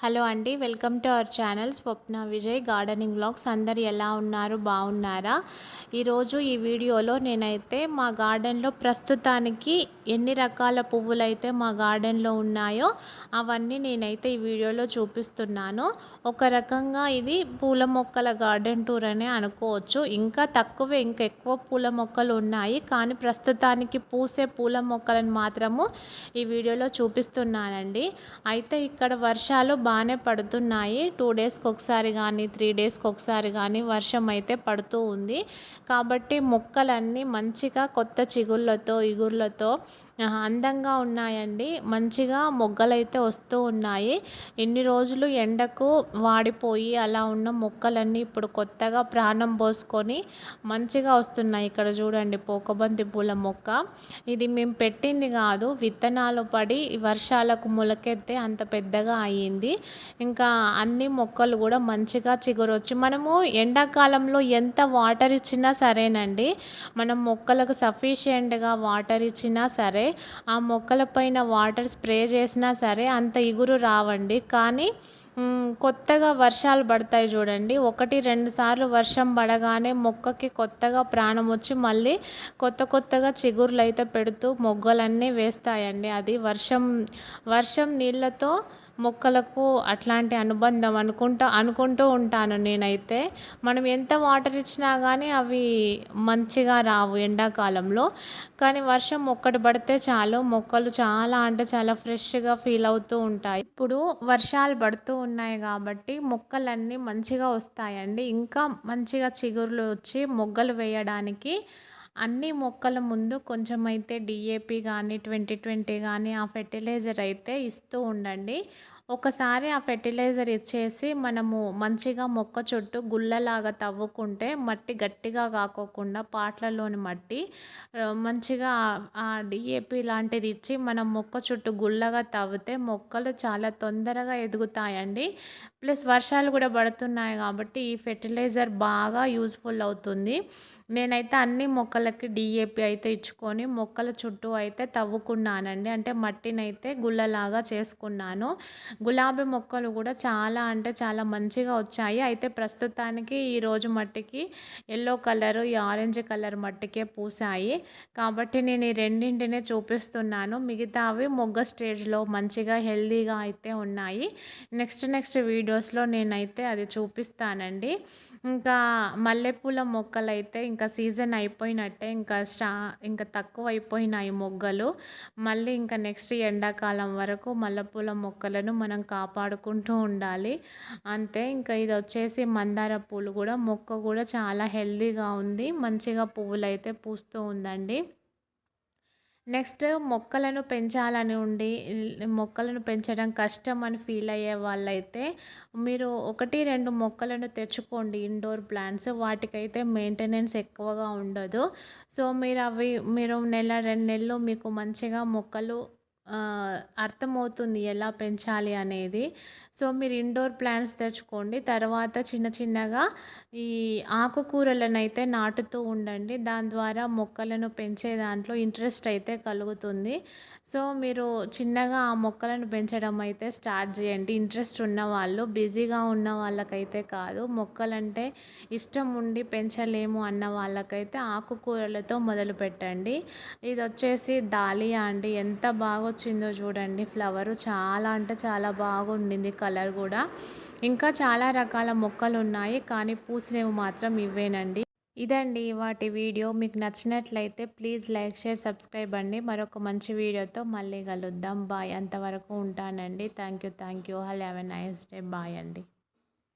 Hello అండి, welcome to our channel Swapna Vijay gardening vlogs. అందరు ఎలా ఉన్నారు, బాగున్నారా? ఈరోజు ఈ వీడియోలో నేనైతే మా గార్డెన్లో ప్రస్తుతానికి ఎన్ని రకాల పువ్వులైతే మా గార్డెన్లో ఉన్నాయో అవన్నీ నేనైతే ఈ వీడియోలో చూపిస్తున్నాను. ఒక రకంగా ఇది పూల మొక్కల గార్డెన్ టూర్ అనే అనుకోవచ్చు. ఇంకా తక్కువే, ఇంకా ఎక్కువ పూల మొక్కలు ఉన్నాయి, కానీ ప్రస్తుతానికి పూసే పూల మొక్కలను మాత్రము ఈ వీడియోలో చూపిస్తున్నానండి. అయితే ఇక్కడ వర్షాలు బాగానే పడుతున్నాయి. 2 డేస్కి ఒకసారి కానీ 3 డేస్కి ఒకసారి కానీ వర్షం అయితే పడుతూ ఉంది. కాబట్టి మొక్కలన్నీ మంచిగా కొత్త చిగుళ్ళతో ఇగుర్లతో అందంగా ఉన్నాయండి. మంచిగా మొగ్గలైతే వస్తూ ఉన్నాయి. ఇన్ని రోజులు ఎండకు వాడిపోయి అలా ఉన్న మొక్కలన్నీ ఇప్పుడు కొత్తగా ప్రాణం పోసుకొని మంచిగా వస్తున్నాయి. ఇక్కడ చూడండి, పోకబంతి పూల మొక్క. ఇది మేము పెట్టింది కాదు, విత్తనాలు పడి వర్షాలకు మొలకెత్తే అంత పెద్దగా అయ్యింది. ఇంకా అన్ని మొక్కలు కూడా మంచిగా చిగురొచ్చి, మనము ఎండాకాలంలో ఎంత వాటర్ ఇచ్చినా సరేనండి, మనం మొక్కలకు సఫిషియెంట్గా వాటర్ ఇచ్చినా సరే, ఆ మొక్కల పైన వాటర్ స్ప్రే చేసినా సరే అంత ఇగురు రావండి. కానీ కొత్తగా వర్షాలు పడతాయి చూడండి, 1-2 సార్లు వర్షం పడగానే మొక్కకి కొత్తగా ప్రాణం వచ్చి మళ్ళీ కొత్తగా చిగుర్లు అయితే పెడుతూ మొగ్గలన్నీ వేస్తాయండి. అది వర్షం నీళ్ళతో మొక్కలకు అట్లాంటి అనుబంధం అనుకుంటూ ఉంటాను నేనైతే. మనం ఎంత వాటర్ ఇచ్చినా కానీ అవి మంచిగా రావు ఎండాకాలంలో. కానీ వర్షం ఒక్కటి పడితే చాలు, మొక్కలు చాలా అంటే చాలా ఫ్రెష్గా ఫీల్ అవుతూ ఉంటాయి. ఇప్పుడు వర్షాలు పడుతూ ఉన్నాయి కాబట్టి మొక్కలన్నీ మంచిగా వస్తాయండి. ఇంకా మంచిగా చిగుర్లు వచ్చి మొగ్గలు వేయడానికి అన్ని మొక్కల ముందు కొంచెం అయితే డిఏపి కానీ 2020 కానీ ఆ ఫెర్టిలైజర్ అయితే ఇస్తూ ఉండండి. ఒకసారి ఆ ఫెర్టిలైజర్ ఇచ్చేసి మనము మంచిగా మొక్క చుట్టూ గుల్లలాగా తవ్వుకుంటే, మట్టి గట్టిగా కాకోకుండా పాట్లలోని మట్టి మంచిగా ఆ డిఏపి లాంటిది ఇచ్చి మనం మొక్క చుట్టూ గుల్లగా తవ్వితే మొక్కలు చాలా తొందరగా ఎదుగుతాయండి. ప్లస్ వర్షాలు కూడా పడుతున్నాయి కాబట్టి ఈ ఫెర్టిలైజర్ బాగా యూజ్ఫుల్ అవుతుంది. నేనైతే అన్ని మొక్కలకి డిఏపి అయితే ఇచ్చుకొని మొక్కల చుట్టూ అయితే తవ్వుకున్నానండి. అంటే మట్టినైతే గుల్లలాగా చేసుకున్నాను. గులాబీ మొక్కలు కూడా చాలా అంటే చాలా మంచిగా వచ్చాయి. అయితే ప్రస్తుతానికి ఈరోజు మట్టికి ఎల్లో కలరు, ఈ ఆరెంజ్ కలర్ మట్టికే పూసాయి. కాబట్టి నేను ఈ రెండింటినే చూపిస్తున్నాను. మిగతావి మొగ్గ స్టేజ్లో మంచిగా హెల్దీగా అయితే ఉన్నాయి. నెక్స్ట్ వీడియోస్లో నేనైతే అది చూపిస్తానండి. ఇంకా మల్లెపూల మొక్కలైతే ఇంకా సీజన్ అయిపోయినట్టే, ఇంకా తక్కువ అయిపోయినాయి మొగ్గలు. మళ్ళీ ఇంకా నెక్స్ట్ ఎండాకాలం వరకు మల్లెపూల మొక్కలను మనం కాపాడుకుంటూ ఉండాలి అంతే. ఇంకా ఇది వచ్చేసి మందార పూలు కూడా, మొక్క కూడా చాలా హెల్దీగా ఉంది, మంచిగా పువ్వులైతే పూస్తూ ఉందండి. నెక్స్ట్ మొక్కలను మొక్కలను పెంచడం కష్టం అని ఫీల్ అయ్యే వాళ్ళైతే మీరు 1-2 మొక్కలను తెచ్చుకోండి, ఇండోర్ ప్లాంట్స్. వాటికైతే మెయింటెనెన్స్ ఎక్కువగా ఉండదు. సో మీరు 1-2 నెలలు మీకు మంచిగా మొక్కలు అర్థమవుతుంది ఎలా పెంచాలి అనేది. సో మీరు ఇండోర్ ప్లాంట్స్ తెచ్చుకోండి. తర్వాత చిన్నగా ఈ ఆకుకూరలను అయితే నాటుతూ ఉండండి. దాని ద్వారా మొక్కలను పెంచే దాంట్లో ఇంట్రెస్ట్ అయితే కలుగుతుంది. సో మీరు చిన్నగా ఆ మొక్కలను పెంచడం అయితే స్టార్ట్ చేయండి. ఇంట్రెస్ట్ ఉన్నవాళ్ళు, బిజీగా ఉన్న వాళ్ళకైతే కాదు, మొక్కలంటే ఇష్టం ఉండి పెంచలేము అన్న వాళ్ళకైతే ఆకుకూరలతో మొదలు పెట్టండి. ఇది వచ్చేసి దాలియా అండి, ఎంత బాగా వచ్చిందో చూడండి. ఫ్లవరు చాలా అంటే చాలా బాగుండింది, కలర్ కూడా. ఇంకా చాలా రకాల మొక్కలు ఉన్నాయి, కానీ పూసినవి మాత్రం ఇవేనండి. ఇదండి వాటి వీడియో. మీకు నచ్చినట్లయితే ప్లీజ్ లైక్, షేర్, సబ్స్క్రైబ్ అండి. మరొక మంచి వీడియోతో మళ్ళీ కలుద్దాం. బాయ్. అంతవరకు ఉంటానండి. Thank you. Have a nice day. Bye అండి.